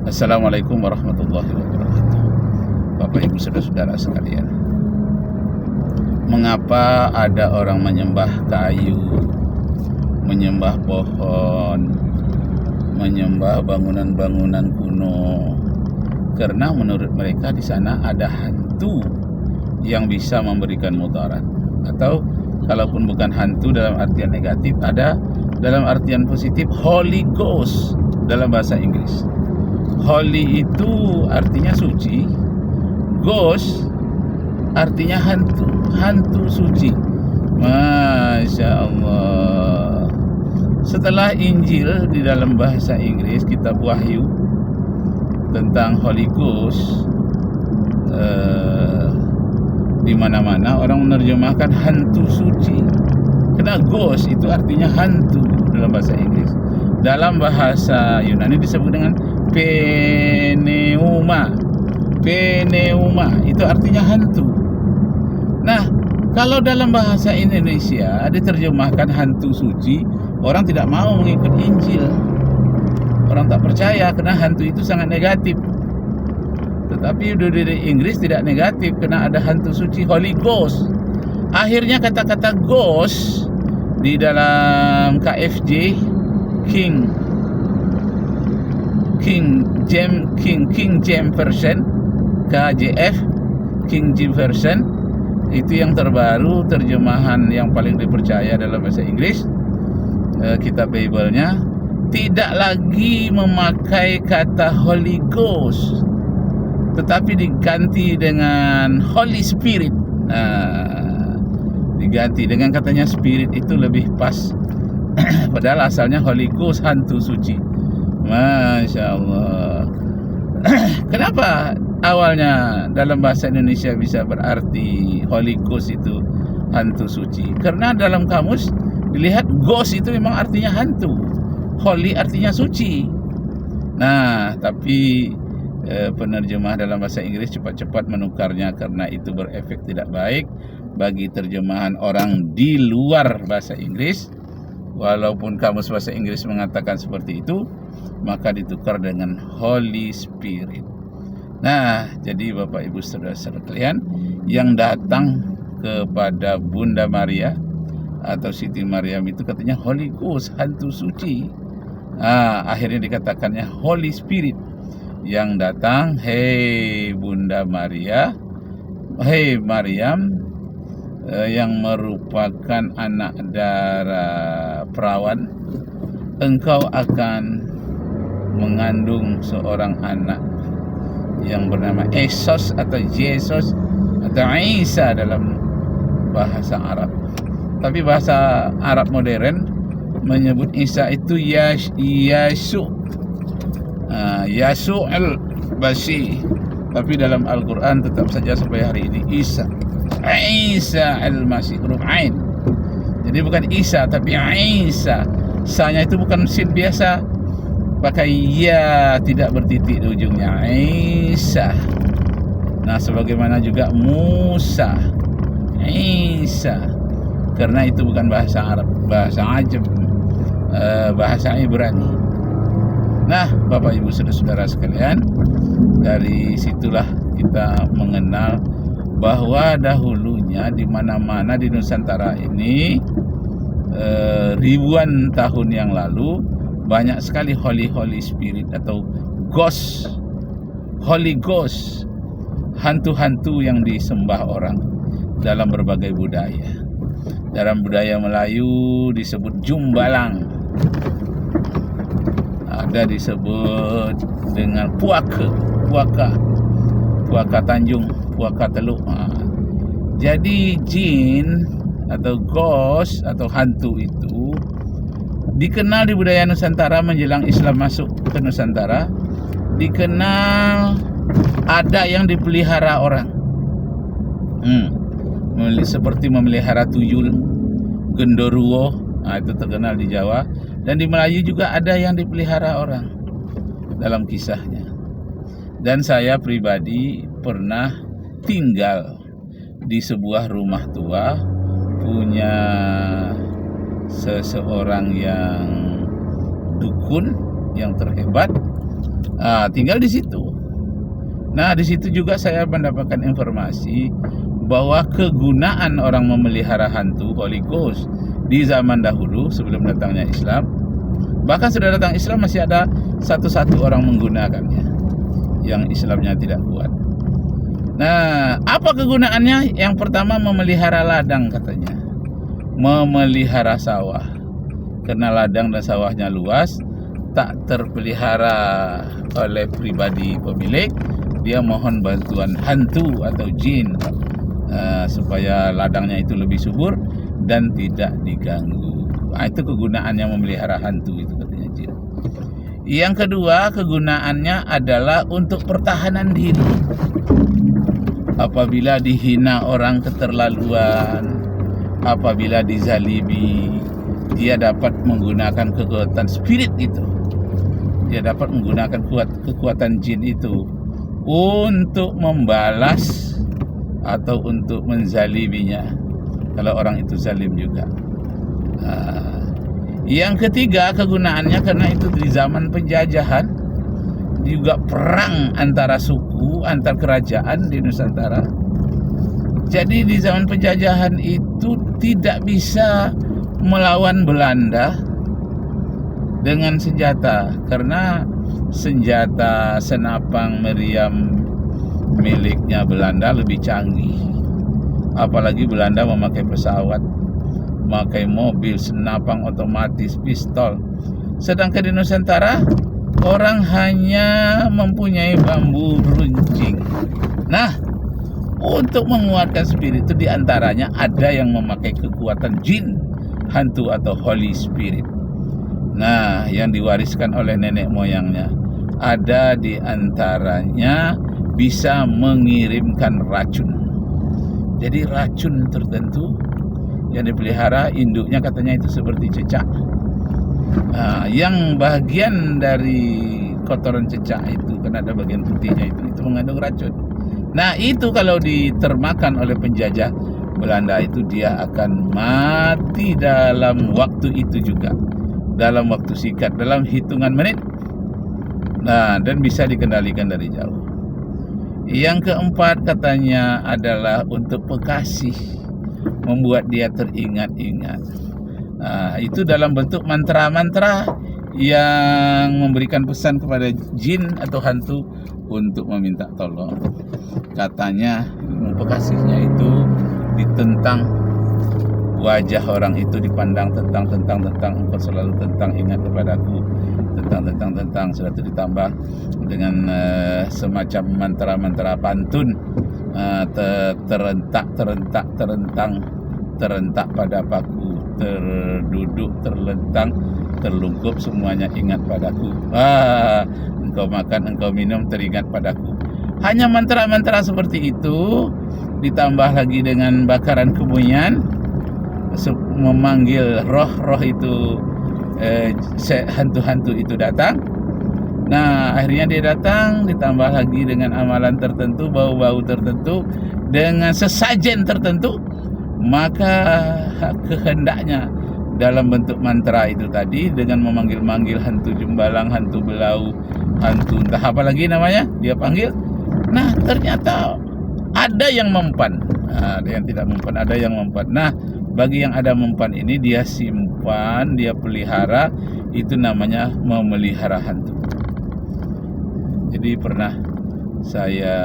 Assalamualaikum warahmatullahi wabarakatuh. Bapak Ibu saudara-saudara sekalian, mengapa ada orang menyembah kayu, menyembah pohon, menyembah bangunan-bangunan kuno? Karena menurut mereka di sana ada hantu yang bisa memberikan mudarat. Atau kalaupun bukan hantu dalam artian negatif, ada dalam artian positif, Holy Ghost dalam bahasa Inggris. Holy itu artinya suci, ghost artinya hantu, hantu suci. Masya Allah. Setelah Injil di dalam bahasa Inggris, kitab Wahyu tentang Holy Ghost, di mana-mana orang menerjemahkan hantu suci. Karena ghost itu artinya hantu dalam bahasa Inggris. Dalam bahasa Yunani disebut dengan pneuma. Pneuma itu artinya hantu. Nah, kalau dalam bahasa Indonesia diterjemahkan hantu suci, orang tidak mau mengikut Injil. Orang tak percaya karena hantu itu sangat negatif. Tetapi di Inggris tidak negatif karena ada hantu suci, Holy Ghost. Akhirnya kata-kata ghost di dalam KFJ King James Version, KJF King James Version, itu yang terbaru, terjemahan yang paling dipercaya dalam bahasa Inggris, kitab Bible-nya tidak lagi memakai kata Holy Ghost, tetapi diganti dengan Holy Spirit. Diganti dengan katanya Spirit itu lebih pas. Padahal asalnya Holy Ghost, hantu suci. Masya Allah. Kenapa awalnya dalam bahasa Indonesia bisa berarti Holy Ghost itu hantu suci? Karena dalam kamus dilihat ghost itu memang artinya hantu, holy artinya suci. Nah, tapi penerjemah dalam bahasa Inggris cepat-cepat menukarnya karena itu berefek tidak baik bagi terjemahan orang di luar bahasa Inggris. Walaupun kamus bahasa Inggris mengatakan seperti itu, maka ditukar dengan Holy Spirit. Nah, jadi Bapak Ibu saudara-saudara sekalian, yang datang kepada Bunda Maria atau Siti Maryam itu katanya Holy Ghost, hantu suci. Akhirnya dikatakannya Holy Spirit yang datang. Hei Bunda Maria, hei Maryam, yang merupakan anak darah perawan, engkau akan mengandung seorang anak yang bernama Yesus atau Yesus atau Isa dalam bahasa Arab. Tapi bahasa Arab modern menyebut Isa itu Yasu, Yasu al-Basi. Tapi dalam Al-Quran tetap saja sampai hari ini Isa al-Masih, huruf Ain. Jadi bukan Isa tapi Isa. Sanya itu bukan sin biasa, pakai ya, tidak bertitik di ujungnya. Isa. Nah, sebagaimana juga Musa, Isa. Karena itu bukan bahasa Arab, bahasa Ajam, bahasa Ibrani. Nah, Bapak Ibu saudara-saudara sekalian, dari situlah kita mengenal bahwa dahulunya di mana-mana di Nusantara ini, ribuan tahun yang lalu, banyak sekali Holy Spirit atau Ghost, Holy Ghost, hantu-hantu yang disembah orang dalam berbagai budaya. Dalam budaya Melayu disebut Jumbalang, ada disebut dengan Puaka Tanjung, Puaka Teluk. Jadi jin atau ghost atau hantu itu dikenal di budaya Nusantara menjelang Islam masuk ke Nusantara. Dikenal ada yang dipelihara orang, seperti memelihara tuyul, genderuwo. Itu terkenal di Jawa. Dan di Melayu juga ada yang dipelihara orang dalam kisahnya. Dan saya pribadi pernah tinggal di sebuah rumah tua punya seseorang yang dukun yang terhebat, Tinggal di situ. Nah, di situ juga saya mendapatkan informasi bahwa kegunaan orang memelihara hantu Holy Ghost di zaman dahulu sebelum datangnya Islam, bahkan sudah datang Islam masih ada satu-satu orang menggunakannya yang Islamnya tidak kuat. Nah, apa kegunaannya? Yang pertama, memelihara ladang katanya, memelihara sawah. Karena ladang dan sawahnya luas, tak terpelihara oleh pribadi pemilik, dia mohon bantuan hantu atau jin supaya ladangnya itu lebih subur dan tidak diganggu. Itu kegunaannya memelihara hantu itu katanya jin. Yang kedua, kegunaannya adalah untuk pertahanan diri. Apabila dihina orang keterlaluan, apabila dizalimi, dia dapat menggunakan kekuatan spirit itu. Dia dapat menggunakan kekuatan jin itu untuk membalas atau untuk menzaliminya kalau orang itu zalim juga. Yang ketiga, kegunaannya karena itu di zaman penjajahan juga perang antara suku, antar kerajaan di Nusantara. Jadi di zaman penjajahan itu tidak bisa melawan Belanda dengan senjata, karena senjata senapang meriam miliknya Belanda lebih canggih. Apalagi Belanda memakai pesawat, memakai mobil, senapang otomatis, pistol. Sedangkan di Nusantara orang hanya mempunyai bambu runcing. Nah, untuk menguatkan spirit itu diantaranya ada yang memakai kekuatan jin, hantu atau Holy Spirit. Nah, yang diwariskan oleh nenek moyangnya, ada di antaranya bisa mengirimkan racun. Jadi racun tertentu yang dipelihara, induknya katanya itu seperti cecak. Yang bagian dari kotoran cecak itu, kan ada bagian putihnya itu mengandung racun. Nah, itu kalau ditermakan oleh penjajah Belanda itu, dia akan mati dalam waktu itu juga, dalam waktu singkat, dalam hitungan menit. Nah, dan bisa dikendalikan dari jauh. Yang keempat katanya adalah untuk pekasih, membuat dia teringat-ingat. Itu dalam bentuk mantra-mantra yang memberikan pesan kepada jin atau hantu untuk meminta tolong. Katanya pekasihnya itu ditentang, wajah orang itu dipandang, tentang engkau selalu tentang, ingat kepadaku, tentang sudah itu ditambah dengan semacam mantra-mantra pantun, terentak pada paku, terduduk, terlentang, terlungkup, semuanya ingat padaku. Engkau makan, engkau minum, teringat padaku. Hanya mantra-mantra seperti itu, ditambah lagi dengan bakaran kemunyan, memanggil roh-roh itu, hantu-hantu itu datang. Nah, akhirnya dia datang, ditambah lagi dengan amalan tertentu, bau-bau tertentu, dengan sesajen tertentu, maka kehendaknya dalam bentuk mantra itu tadi, dengan memanggil-manggil hantu jembalang, hantu belau, hantu entah apa lagi namanya, dia panggil. Nah, ternyata ada yang mempan, ada yang tidak mempan, ada yang mempan. Nah, bagi yang ada mempan ini, dia simpan, dia pelihara, itu namanya memelihara hantu. Jadi pernah saya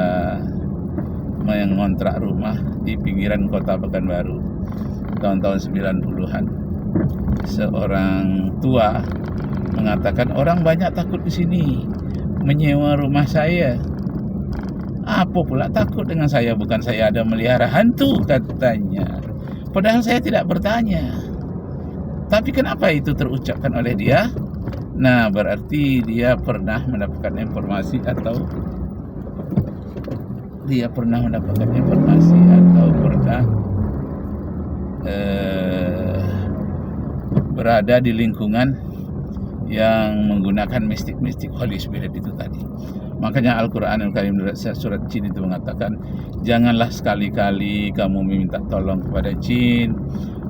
mengontrak rumah di pinggiran kota Pekanbaru tahun-tahun 90-an. Seorang tua mengatakan, orang banyak takut di sini menyewa rumah saya. Apa pula takut dengan saya? Bukan saya ada melihara hantu, katanya. Padahal saya tidak bertanya. Tapi kenapa itu terucapkan oleh dia? Nah, berarti dia pernah mendapatkan informasi, atau pernah berada di lingkungan yang menggunakan mistik-mistik Holy Spirit itu tadi. Makanya Al-Quranul Karim surat jin itu mengatakan, janganlah sekali-kali kamu meminta tolong kepada jin,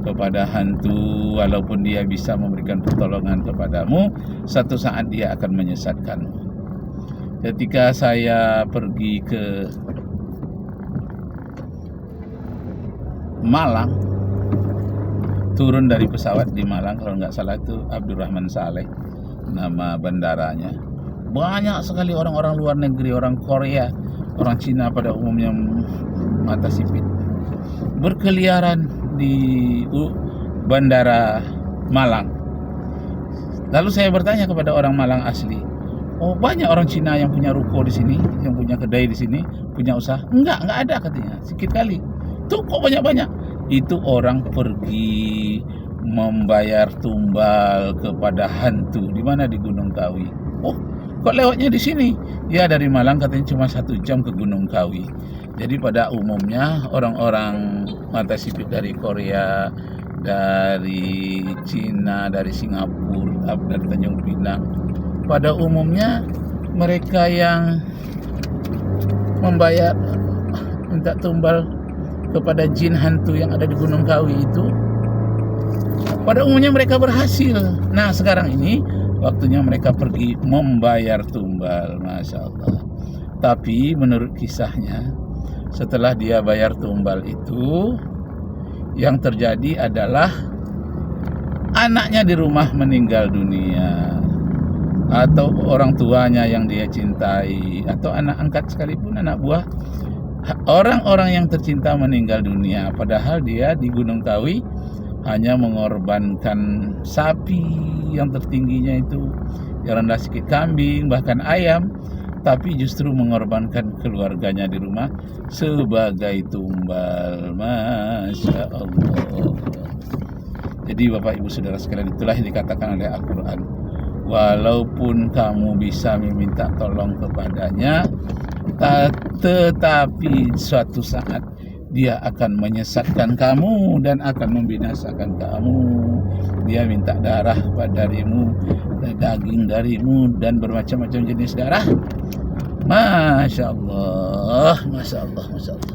kepada hantu, walaupun dia bisa memberikan pertolongan kepadamu, satu saat dia akan menyesatkanmu. Ketika saya pergi ke Malang, turun dari pesawat di Malang, kalau nggak salah itu Abdurrahman Saleh nama bandaranya. Banyak sekali orang-orang luar negeri, orang Korea, orang Cina pada umumnya mata sipit, berkeliaran di bandara Malang. Lalu saya bertanya kepada orang Malang asli, oh banyak orang Cina yang punya ruko di sini, yang punya kedai di sini, punya usaha? Enggak ada katanya, sedikit kali. Tuh kok banyak-banyak? Itu orang pergi membayar tumbal kepada hantu. Di mana? Di Gunung Kawi. Oh, kok lewatnya di sini? Ya dari Malang katanya cuma 1 jam ke Gunung Kawi. Jadi pada umumnya orang-orang mata sipit dari Korea, dari Cina, dari Singapura, dari Tanjung Pinang, pada umumnya mereka yang membayar minta tumbal kepada jin hantu yang ada di Gunung Kawi itu, pada umumnya mereka berhasil. Nah sekarang ini waktunya mereka pergi membayar tumbal, Masya Allah. Tapi menurut kisahnya, setelah dia bayar tumbal itu, yang terjadi adalah anaknya di rumah meninggal dunia, atau orang tuanya yang dia cintai, atau anak angkat sekalipun, anak buah, orang-orang yang tercinta meninggal dunia. Padahal dia di Gunung Kawi hanya mengorbankan sapi yang tertingginya itu, yang rendah sedikit kambing, bahkan ayam, tapi justru mengorbankan keluarganya di rumah sebagai tumbal. Masya Allah. Jadi Bapak Ibu Saudara sekalian, itulah yang dikatakan oleh Al-Quran, walaupun kamu bisa meminta tolong kepadanya, tetapi suatu saat dia akan menyesatkan kamu dan akan membinasakan kamu. Dia minta darah darimu, daging darimu, dan bermacam-macam jenis darah. Masya Allah, Masya Allah, Masya Allah.